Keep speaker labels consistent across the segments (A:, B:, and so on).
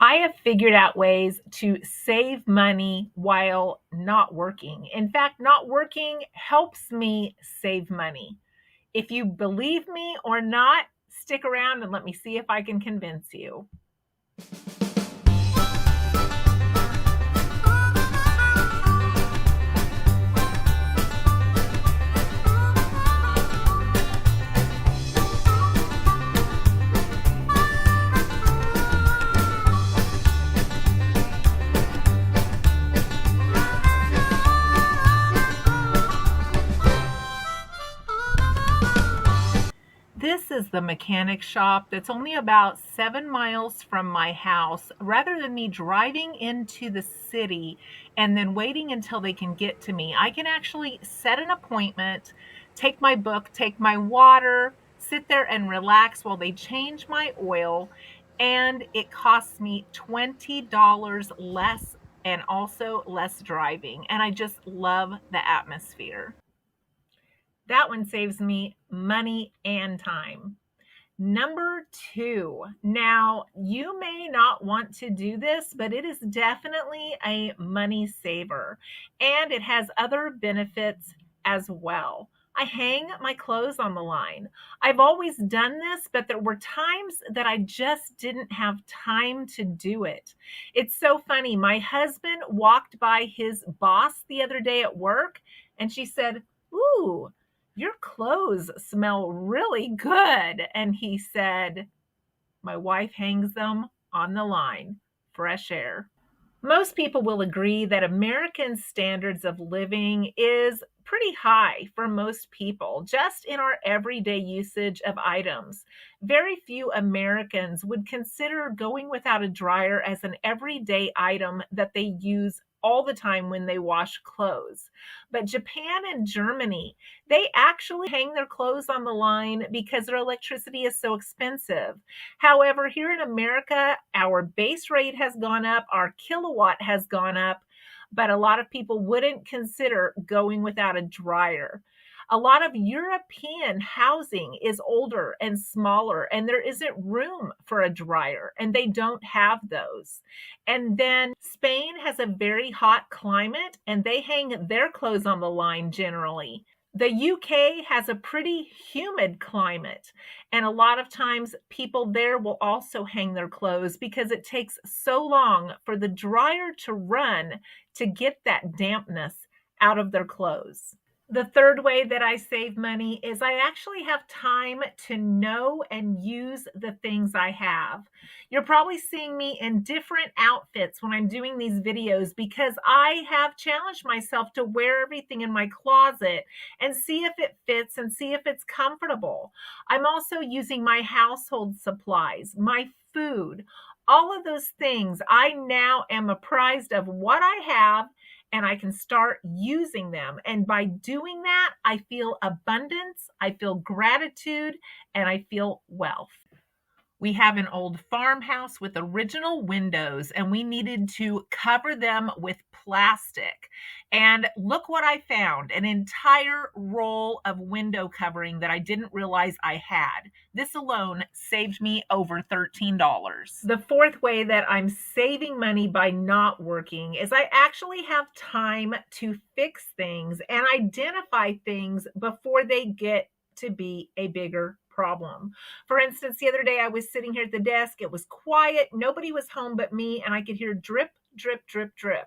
A: I have figured out ways to save money while not working. In fact, not working helps me save money. If you believe me or not, stick around and let me see if I can convince you. This is the mechanic shop that's only about 7 miles from my house. Rather than me driving into the city and then waiting until they can get to me, I can actually set an appointment, take my book, take my water, sit there and relax while they change my oil. And it costs me $20 less and also less driving. And I just love the atmosphere. That one saves me money and time. Number two. Now, you may not want to do this, but it is definitely a money saver and it has other benefits as well. I hang my clothes on the line. I've always done this, but there were times that I just didn't have time to do it. It's so funny. My husband walked by his boss the other day at work and she said, "Ooh, your clothes smell really good." And he said, "My wife hangs them on the line. Fresh air." Most people will agree that American standards of living is pretty high for most people, just in our everyday usage of items. Very few Americans would consider going without a dryer as an everyday item that they use all the time when they wash clothes. But Japan and Germany, they actually hang their clothes on the line because their electricity is so expensive. However, here in America, our base rate has gone up, our kilowatt has gone up, but a lot of people wouldn't consider going without a dryer. A lot of European housing is older and smaller, and there isn't room for a dryer, and they don't have those. And then Spain has a very hot climate, and they hang their clothes on the line generally. The UK has a pretty humid climate, and a lot of times people there will also hang their clothes because it takes so long for the dryer to run to get that dampness out of their clothes. The third way that I save money is I actually have time to know and use the things I have. You're probably seeing me in different outfits when I'm doing these videos because I have challenged myself to wear everything in my closet and see if it fits and see if it's comfortable. I'm also using my household supplies, my food, all of those things. I now am apprised of what I have and I can start using them. And by doing that, I feel abundance, I feel gratitude, and I feel wealth. We have an old farmhouse with original windows, and we needed to cover them with plastic. And look what I found, an entire roll of window covering that I didn't realize I had. This alone saved me over $13. The fourth way that I'm saving money by not working is I actually have time to fix things and identify things before they get to be a bigger problem. For instance, the other day I was sitting here at the desk, it was quiet, nobody was home but me, and I could hear drip, drip, drip, drip.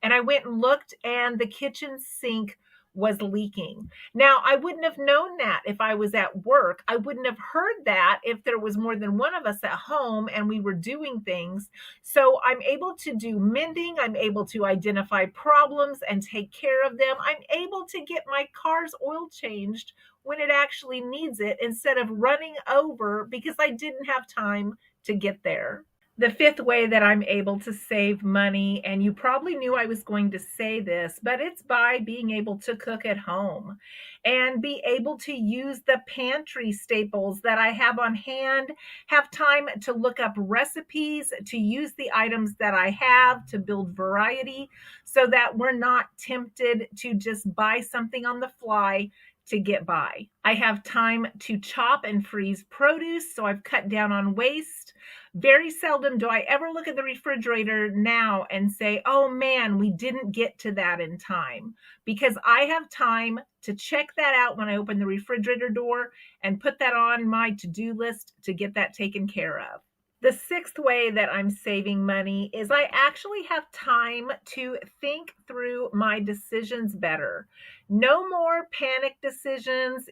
A: And I went and looked, and the kitchen sink was leaking. Now, I wouldn't have known that if I was at work. I wouldn't have heard that if there was more than one of us at home and we were doing things. So I'm able to do mending. I'm able to identify problems and take care of them. I'm able to get my car's oil changed when it actually needs it instead of running over because I didn't have time to get there. The fifth way that I'm able to save money, and you probably knew I was going to say this, but it's by being able to cook at home and be able to use the pantry staples that I have on hand, have time to look up recipes, to use the items that I have to build variety so that we're not tempted to just buy something on the fly to get by. I have time to chop and freeze produce, so I've cut down on waste. Very seldom do I ever look at the refrigerator now and say, oh man, we didn't get to that in time, because I have time to check that out when I open the refrigerator door and put that on my to-do list to get that taken care of. The sixth way that I'm saving money is I actually have time to think through my decisions better. No more panic decisions,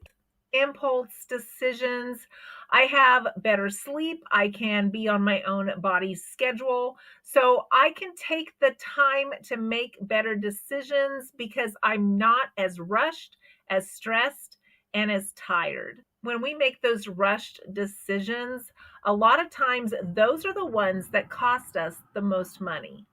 A: impulse decisions. I have better sleep. I can be on my own body's schedule. So I can take the time to make better decisions because I'm not as rushed, as stressed, and as tired. When we make those rushed decisions, a lot of times those are the ones that cost us the most money.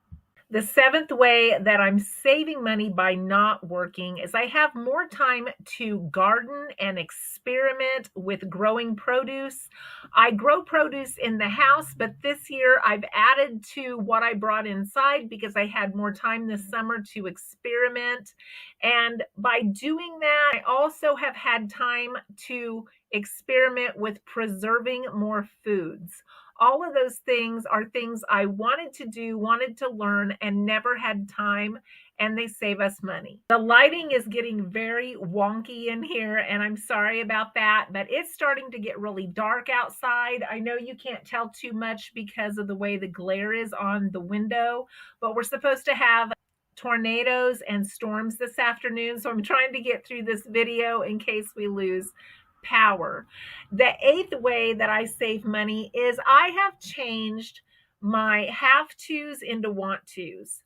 A: The seventh way that I'm saving money by not working is I have more time to garden and experiment with growing produce. I grow produce in the house, but this year I've added to what I brought inside because I had more time this summer to experiment. And by doing that, I also have had time to experiment with preserving more foods. All of those things are things I wanted to do, wanted to learn, and never had time, and they save us money. The lighting is getting very wonky in here, and I'm sorry about that, but it's starting to get really dark outside. I know you can't tell too much because of the way the glare is on the window, but we're supposed to have tornadoes and storms this afternoon, so I'm trying to get through this video in case we lose power. The eighth way that I save money is I have changed my have tos into want tos.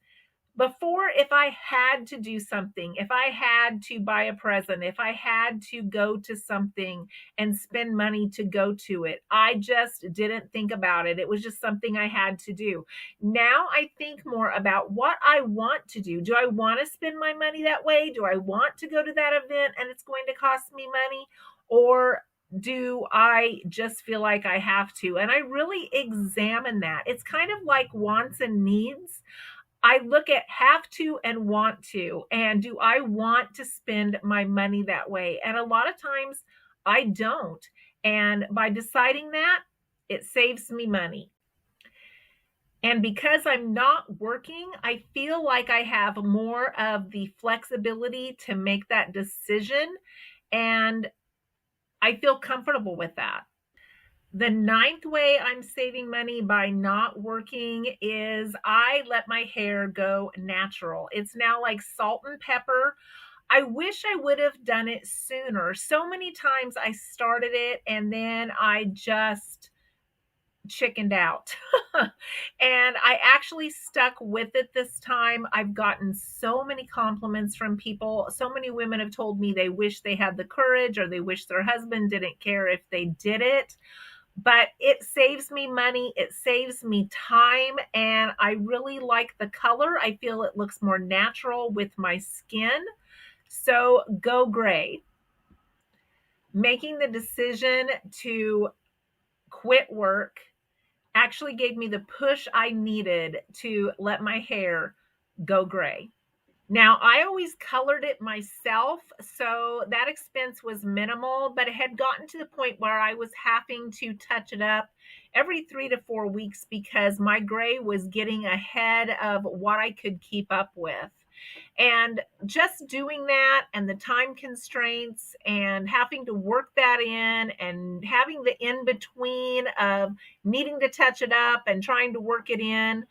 A: Before, if I had to do something, if I had to buy a present, if I had to go to something and spend money to go to it, I just didn't think about it. It was just something I had to do. Now I think more about what I want to do. Do I want to spend my money that way? Do I want to go to that event and it's going to cost me money? Or do I just feel like I have to? And I really examine that. It's kind of like wants and needs. I look at have to and want to, and do I want to spend my money that way? And a lot of times I don't. And by deciding that, it saves me money. And because I'm not working, I feel like I have more of the flexibility to make that decision. And I feel comfortable with that. The ninth way I'm saving money by not working is I let my hair go natural. It's now like salt and pepper. I wish I would have done it sooner. So many times I started it and then I just chickened out. And I actually stuck with it this time. I've gotten so many compliments from people. So many women have told me they wish they had the courage or they wish their husband didn't care if they did it. But it saves me money, it saves me time, and I really like the color. I feel it looks more natural with my skin. So go gray. Making the decision to quit work actually gave me the push I needed to let my hair go gray. Now, I always colored it myself, so that expense was minimal, but it had gotten to the point where I was having to touch it up every 3 to 4 weeks because my gray was getting ahead of what I could keep up with. And just doing that and the time constraints and having to work that in and having the in between of needing to touch it up and trying to work it in,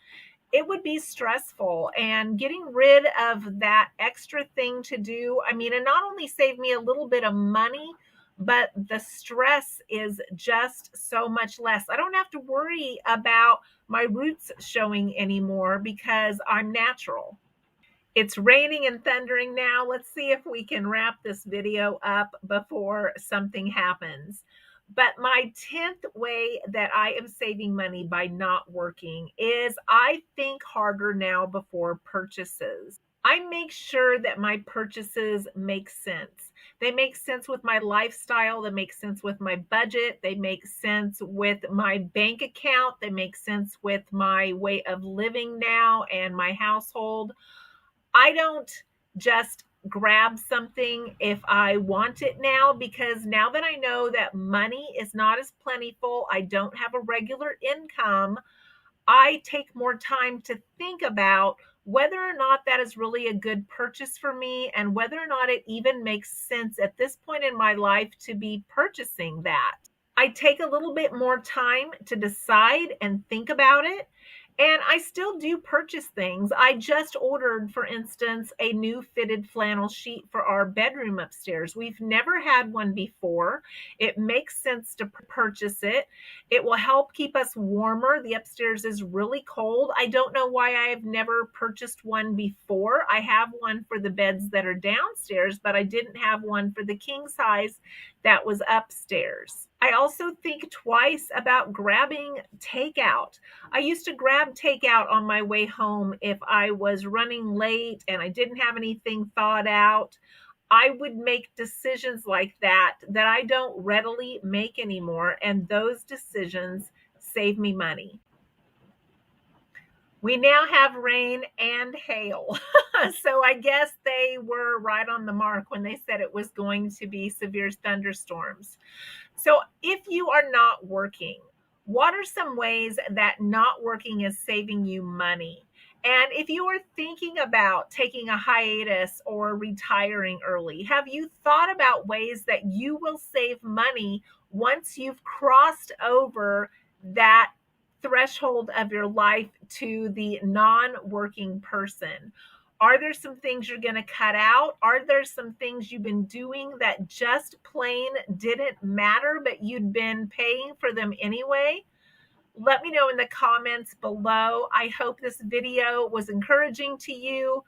A: it would be stressful. And getting rid of that extra thing to do, I mean, it not only saved me a little bit of money, but the stress is just so much less. I don't have to worry about my roots showing anymore because I'm natural. It's raining and thundering now. Let's see if we can wrap this video up before something happens. But my 10th way that I am saving money by not working is I think harder now before purchases. I make sure that my purchases make sense. They make sense with my lifestyle. They make sense with my budget. They make sense with my bank account. They make sense with my way of living now and my household. I don't just grab something if I want it now, because now that I know that money is not as plentiful, I don't have a regular income, I take more time to think about whether or not that is really a good purchase for me and whether or not it even makes sense at this point in my life to be purchasing that. I take a little bit more time to decide and think about it. And I still do purchase things. I just ordered, for instance, a new fitted flannel sheet for our bedroom upstairs. We've never had one before. It makes sense to purchase it. It will help keep us warmer. The upstairs is really cold. I don't know why I've never purchased one before. I have one for the beds that are downstairs, but I didn't have one for the king size that was upstairs. I also think twice about grabbing takeout. I used to grab takeout on my way home if I was running late and I didn't have anything thought out. I would make decisions like that that I don't readily make anymore, and those decisions save me money. We now have rain and hail. So I guess they were right on the mark when they said it was going to be severe thunderstorms. So if you are not working, what are some ways that not working is saving you money? And if you are thinking about taking a hiatus or retiring early, have you thought about ways that you will save money once you've crossed over that threshold of your life to the non-working person? Are there some things you're going to cut out? Are there some things you've been doing that just plain didn't matter, but you'd been paying for them anyway? Let me know in the comments below. I hope this video was encouraging to you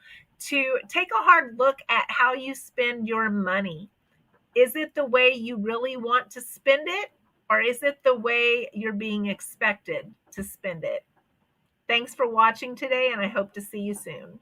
A: to take a hard look at how you spend your money. Is it the way you really want to spend it, or is it the way you're being expected to spend it? Thanks for watching today, and I hope to see you soon.